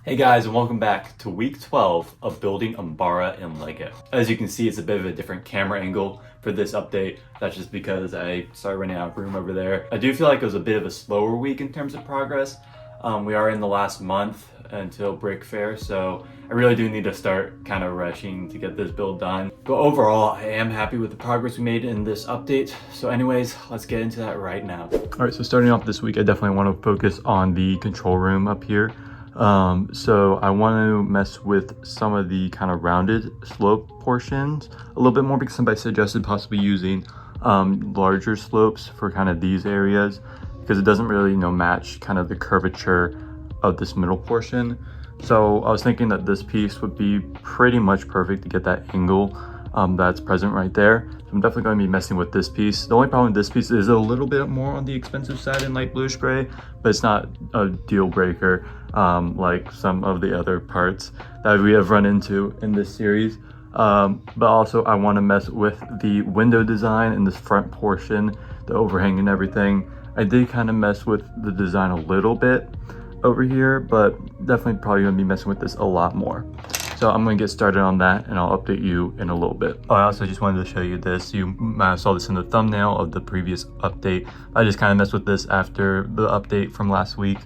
Hey guys, and welcome back to week 12 of building UMBARA in LEGO. As you can see, it's a bit of a different camera angle for this update. That's just because I started running out of room over there. I do feel like it was a bit of a slower week in terms of progress. We are in the last month until Brick Fair, so I really do need to start kind of rushing to get this build done. But overall, I am happy with the progress we made in this update. So anyways, let's get into that right now. All right, so starting off this week, I definitely want to focus on the control room up here. So I want to mess with some of the kind of rounded slope portions a little bit more because somebody suggested possibly using larger slopes for kind of these areas because it doesn't really match kind of the curvature of this middle portion. So I was thinking that this piece would be pretty much perfect to get that angle that's present right there. So I'm definitely going to be messing with this piece. The only problem with this piece is a little bit more on the expensive side in light bluish gray, but it's not a deal breaker like some of the other parts that we have run into in this series. But also I want to mess with the window design in this front portion, the overhang and everything. I did kind of mess with the design a little bit over here, but definitely probably going to be messing with this a lot more. So I'm going to get started on that and I'll update you in a little bit. Oh, I also just wanted to show you this. You might have saw this in the thumbnail of the previous update. I just kind of messed with this after the update from last week.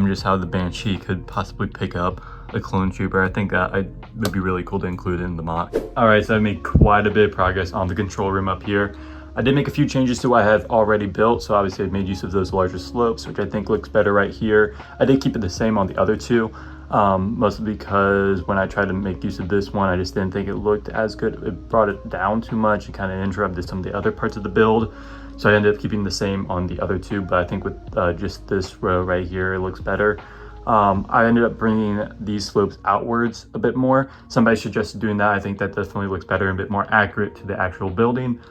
Just how the Banshee could possibly pick up a clone trooper. I think that would be really cool to include in the mock. All right, so I made quite a bit of progress on the control room up here. I did make a few changes to what I have already built. So obviously I made use of those larger slopes, which I think looks better right here. I did keep it the same on the other two, mostly because when I tried to make use of this one, I just didn't think it looked as good. It brought it down too much and kind of interrupted some of the other parts of the build. So I ended up keeping the same on the other two, but I think with just this row right here, it looks better. I ended up bringing these slopes outwards a bit more. Somebody suggested doing that. I think that definitely looks better and a bit more accurate to the actual building.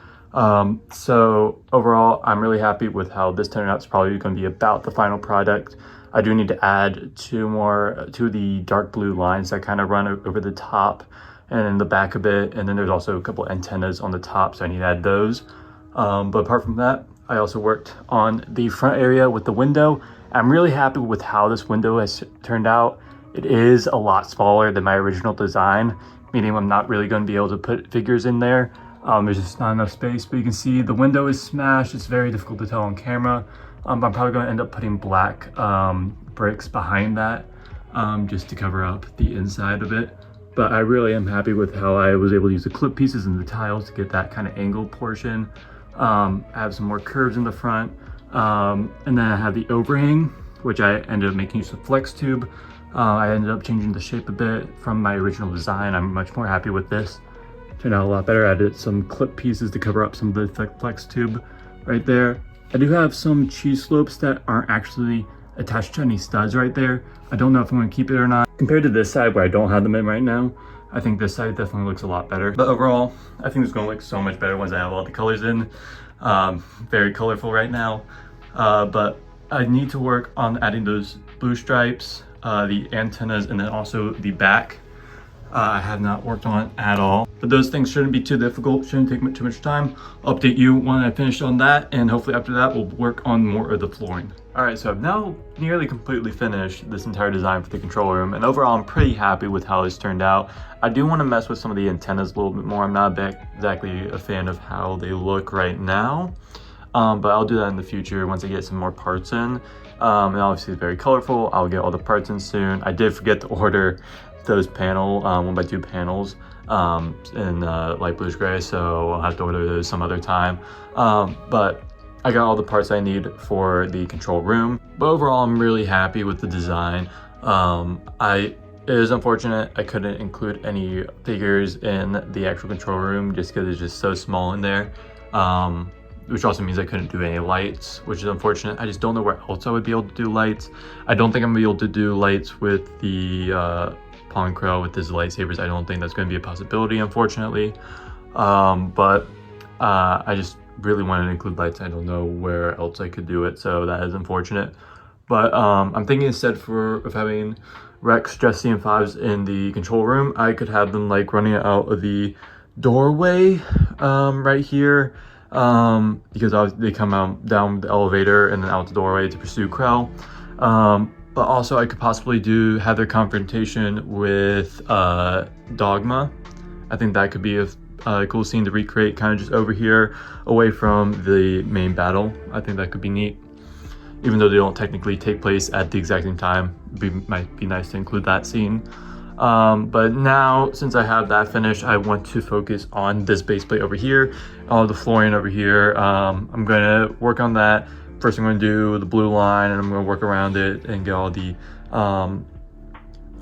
So overall, I'm really happy with how this turned out. It's probably going to be about the final product. I do need to add two of the dark blue lines that kind of run over the top and in the back a bit. And then there's also a couple antennas on the top, so I need to add those. But apart from that, I also worked on the front area with the window. I'm really happy with how this window has turned out. It is a lot smaller than my original design, meaning I'm not really going to be able to put figures in there. There's just not enough space, but you can see the window is smashed. It's very difficult to tell on camera. I'm probably going to end up putting black bricks behind that just to cover up the inside of it. But I really am happy with how I was able to use the clip pieces and the tiles to get that kind of angled portion. I have some more curves in the front. And then I have the overhang, which I ended up making use of flex tube. I ended up changing the shape a bit from my original design. I'm much more happy with this. Turned out a lot better. I added some clip pieces to cover up some of the flex tube right there. I do have some cheese slopes that aren't actually attached to any studs right there. I don't know if I'm going to keep it or not. Compared to this side where I don't have them in right now, I think this side definitely looks a lot better. But overall, I think it's going to look so much better once I have all the colors in. Very colorful right now. But I need to work on adding those blue stripes, the antennas, and then also the back. I have not worked on it at all, but those things shouldn't be too difficult, shouldn't take too much time. I'll update you when I finish on that, and hopefully after that we'll work on more of the flooring. All right, so I've now nearly completely finished this entire design for the control room, and overall I'm pretty happy with how this turned out. I do want to mess with some of the antennas a little bit more. I'm not exactly a fan of how they look right now, but I'll do that in the future once I get some more parts in. And obviously it's very colorful. I'll get all the parts in soon. I did forget to order those 1x2 panels in light bluish gray, so I'll have to order those some other time. But I got all the parts I need for the control room. But overall, I'm really happy with the design. It is unfortunate I couldn't include any figures in the actual control room just because it's just so small in there. Which also means I couldn't do any lights, which is unfortunate. I just don't know where else I would be able to do lights. I don't think I'm gonna be able to do lights with the Pawn Crow with his lightsabers. I don't think that's going to be a possibility, unfortunately. But I just really wanted to include lights. I don't know where else I could do it, so that is unfortunate. But I'm thinking instead of having Rex, Jesse, and Fives in the control room, I could have them like running out of the doorway right here, because they come out down the elevator and then out the doorway to pursue Krell. but also I could possibly have their confrontation with Dogma. I think that could be a cool scene to recreate, kind of just over here, away from the main battle. I think that could be neat. Even though they don't technically take place at the exact same time, might be nice to include that scene. But now, since I have that finished, I want to focus on this base plate over here, all the flooring over here. I'm gonna work on that. First, I'm gonna do the blue line, and I'm gonna work around it and get all the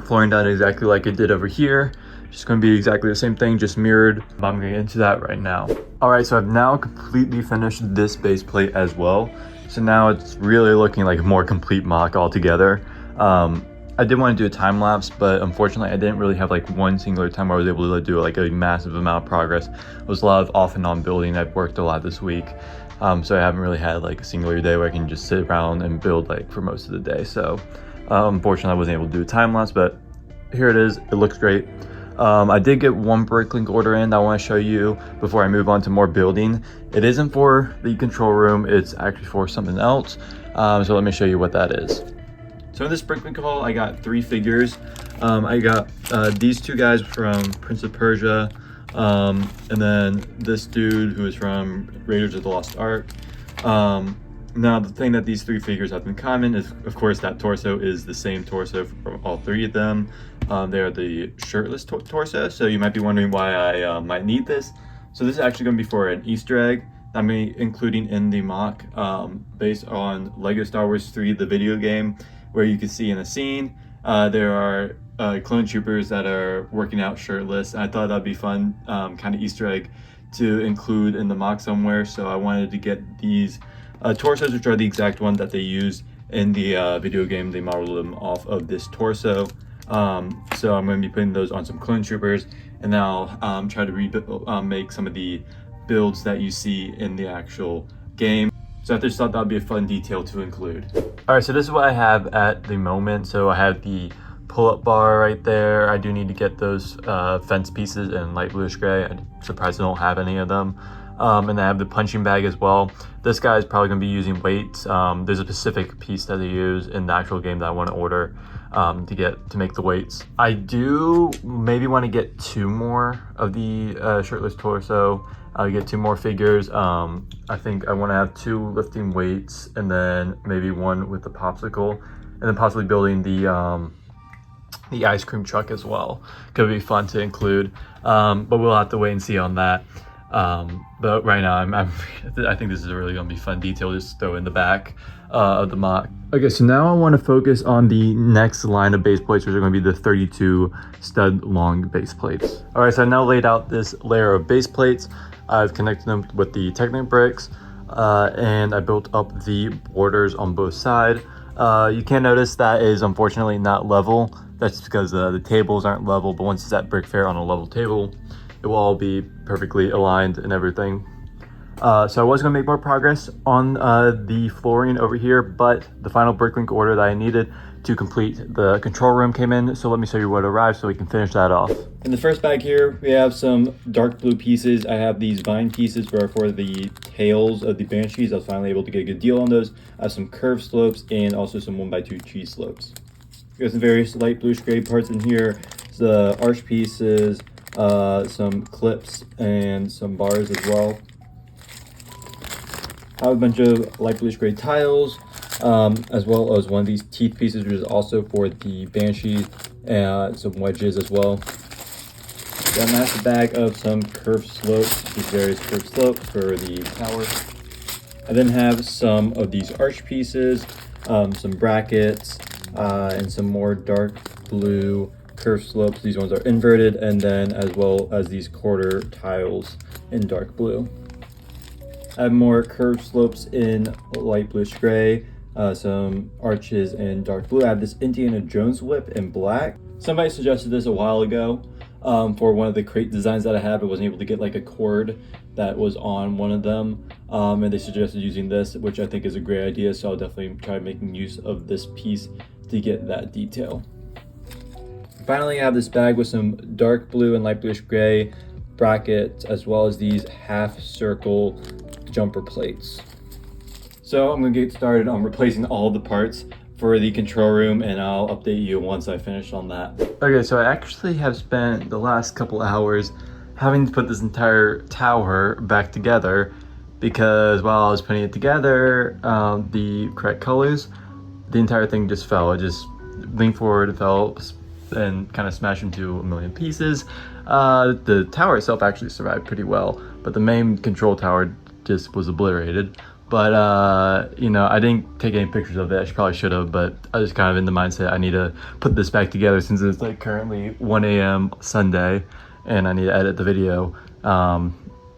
flooring done exactly like it did over here. It's gonna be exactly the same thing, just mirrored. I'm gonna get into that right now. All right, so I've now completely finished this base plate as well. So now it's really looking like a more complete mock altogether. I did want to do a time lapse, but unfortunately I didn't really have like one singular time where I was able to do like a massive amount of progress. It was a lot of off and on building. I've worked a lot this week. So I haven't really had like a singular day where I can just sit around and build like for most of the day. So unfortunately I wasn't able to do a time lapse, but here it is. It looks great. I did get one bricklink order in that I want to show you before I move on to more building. It isn't for the control room, it's actually for something else. So let me show you what that is. So in this bricklink haul, I got 3 figures. I got these 2 guys from Prince of Persia, and then this dude who is from Raiders of the Lost Ark. Now the thing that these 3 figures have in common is, of course, that torso is the same torso for all 3 of them. They are the shirtless torso, so you might be wondering why I might need this. So this is actually going to be for an Easter egg I'm including in the mock, based on LEGO Star Wars 3, the video game, where you can see in a scene there are clone troopers that are working out shirtless. I thought that'd be fun, kind of Easter egg to include in the mock somewhere. So I wanted to get these torsos, which are the exact one that they used in the video game. They modeled them off of this torso. So I'm going to be putting those on some clone troopers, and then I'll try to make some of the builds that you see in the actual game. So I just thought that would be a fun detail to include. All right, so this is what I have at the moment. So I have the pull-up bar right there. I do need to get those fence pieces in light bluish gray. I'm surprised I don't have any of them. And I have the punching bag as well. This guy is probably going to be using weights. There's a specific piece that they use in the actual game that I want to order to make the weights. I do maybe want to get 2 more of the shirtless torso. I'll get 2 more figures. I think I want to have 2 lifting weights, and then maybe 1 with the popsicle, and then possibly building the ice cream truck as well. Could be fun to include, but we'll have to wait and see on that. But right now I think this is really going to be fun detail just to throw in the back of the mock. Okay, so now I want to focus on the next line of base plates, which are going to be the 32 stud long base plates. All right, so I now laid out this layer of base plates. I've connected them with the Technic bricks, and I built up the borders on both sides. You can notice that is unfortunately not level. That's because the tables aren't level, but once it's at Brick Fair on a level table, it will all be perfectly aligned and everything. So I was going to make more progress on the flooring over here, but the final bricklink order that I needed to complete the control room came in. So let me show you what arrived so we can finish that off. In the first bag here, we have some dark blue pieces. I have these vine pieces for the tails of the Banshees. I was finally able to get a good deal on those. I have some curved slopes and also some 1x2 cheese slopes. We have some various light bluish gray parts in here. The arch pieces, some clips, and some bars as well. I have a bunch of light bluish gray tiles, as well as one of these teeth pieces, which is also for the Banshee, and some wedges as well. Got a massive bag of some curved slopes, these various curved slopes for the tower. I then have some of these arch pieces, some brackets, and some more dark blue curved slopes. These ones are inverted, and then as well as these quarter tiles in dark blue. I have more curved slopes in light bluish gray, some arches in dark blue. I have this Indiana Jones whip in black. Somebody suggested this a while ago for one of the crate designs that I have. I wasn't able to get like a cord that was on one of them, and they suggested using this, which I think is a great idea, so I'll definitely try making use of this piece to get that detail. Finally, I have this bag with some dark blue and light bluish gray brackets, as well as these half circle jumper plates. So I'm gonna get started on replacing all the parts for the control room, and I'll update you once I finish on that. Okay, so I actually have spent the last couple hours having to put this entire tower back together because while I was putting it together, the correct colors, the entire thing just fell. It just leaned forward, it fell, and kind of smashed into a million pieces. The tower itself actually survived pretty well, but the main control tower just was obliterated. But you know, I didn't take any pictures of it. I probably should have, but I was kind of in the mindset I need to put this back together since it's like currently 1 a.m. Sunday and I need to edit the video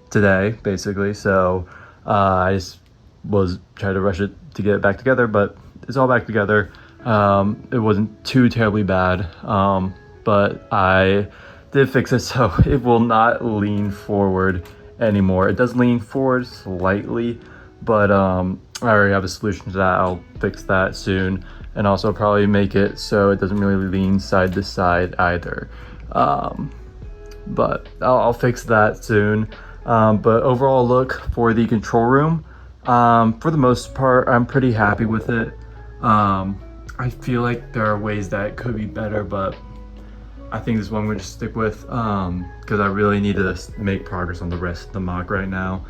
today basically. So I just was trying to rush it to get it back together, but it's all back together. It wasn't too terribly bad, but I did fix it so it will not lean forward anymore. It does lean forward slightly, but I already have a solution to that. I'll fix that soon, and also probably make it so it doesn't really lean side to side either. But I'll fix that soon. But overall look for the control room, for the most part, I'm pretty happy with it. I feel like there are ways that it could be better, but I think this is one I'm going to stick with because I really need to make progress on the rest of the mock right now.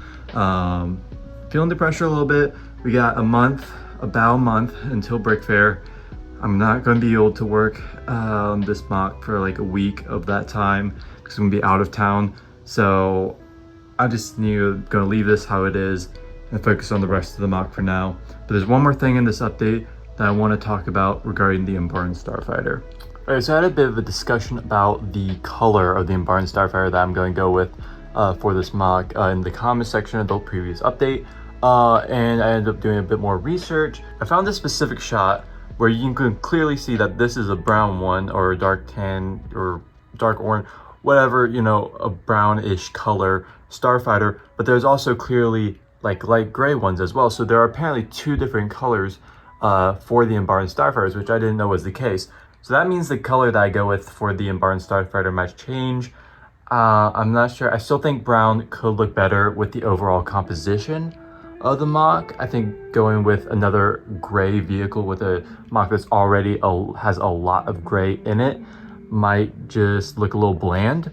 Feeling the pressure a little bit. We got about a month until Brick Fair. I'm not going to be able to work on this mock for like a week of that time because I'm going to be out of town. So I just going to leave this how it is and focus on the rest of the mock for now. But there's one more thing in this update that I want to talk about regarding the UMBARA Starfighter. Alright, so I had a bit of a discussion about the color of the UMBARA Starfighter that I'm going to go with for this mock in the comment section of the previous update. And I ended up doing a bit more research. I found this specific shot where you can clearly see that this is a brown one, or a dark tan, or dark orange, whatever, you know, a brownish color Starfighter, but there's also clearly like light gray ones as well. So there are apparently two different colors for the UMBARA Starfighters, which I didn't know was the case. So that means the color that I go with for the UMBARA Starfighter might change. I'm not sure. I still think brown could look better with the overall composition of the mock. I think going with another gray vehicle with a mock that's already has a lot of gray in it might just look a little bland.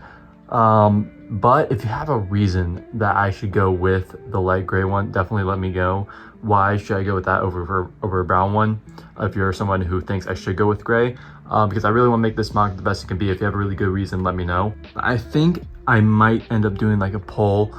But if you have a reason that I should go with the light gray one, definitely let me know. Why should I go with that over a brown one? If you're someone who thinks I should go with gray, because I really want to make this mock the best it can be. If you have a really good reason, let me know. I think I might end up doing like a poll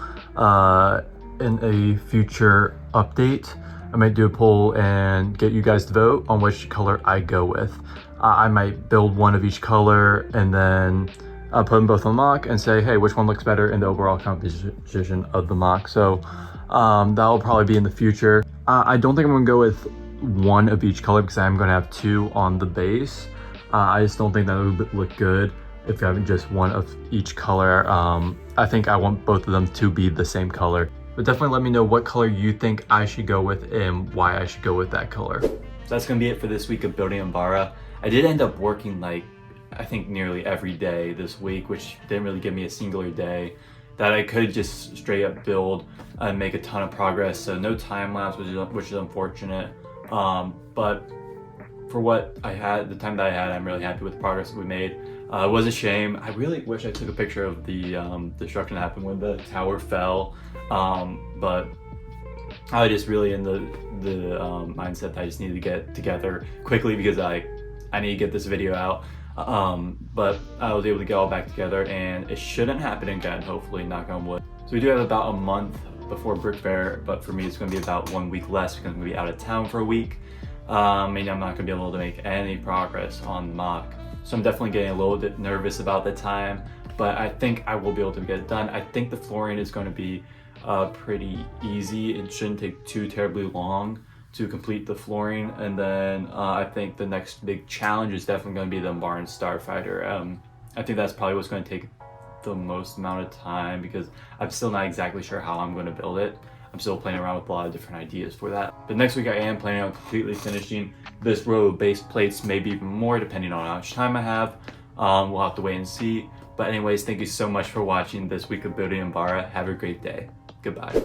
in a future update. I might do a poll and get you guys to vote on which color I go with. I might build one of each color and then put them both on the mock and say, hey, which one looks better in the overall composition of the mock. So that'll probably be in the future. I don't think I'm gonna go with one of each color because I'm gonna have two on the base. I just don't think that would look good if you're having just one of each color. I think I want both of them to be the same color. But definitely let me know what color you think I should go with and why I should go with that color. So that's gonna be it for this week of building UMBARA. I did end up working like, I think nearly every day this week, which didn't really give me a singular day that I could just straight up build and make a ton of progress. So no time lapse, which is unfortunate. But for what I had, the time that I had, I'm really happy with the progress that we made. It was a shame. I really wish I took a picture of the destruction that happened when the tower fell. But I was just really in the mindset that I just needed to get together quickly because I need to get this video out. But I was able to get all back together and it shouldn't happen again, hopefully, knock on wood. So we do have about a month before Brick Fair, but for me it's going to be about 1 week less because I'm going to be out of town for a week. And I'm not going to be able to make any progress on mock. So I'm definitely getting a little bit nervous about the time, but I think I will be able to get it done. I think the flooring is going to be pretty easy. It shouldn't take too terribly long to complete the flooring. And then I think the next big challenge is definitely going to be the UMBARA Starfighter. I think that's probably what's going to take the most amount of time because I'm still not exactly sure how I'm going to build it. I'm still playing around with a lot of different ideas for that. But next week I am planning on completely finishing this row of base plates, maybe even more depending on how much time I have. We'll have to wait and see. But anyways, thank you so much for watching this week of building UMBARA. Have a great day. Goodbye.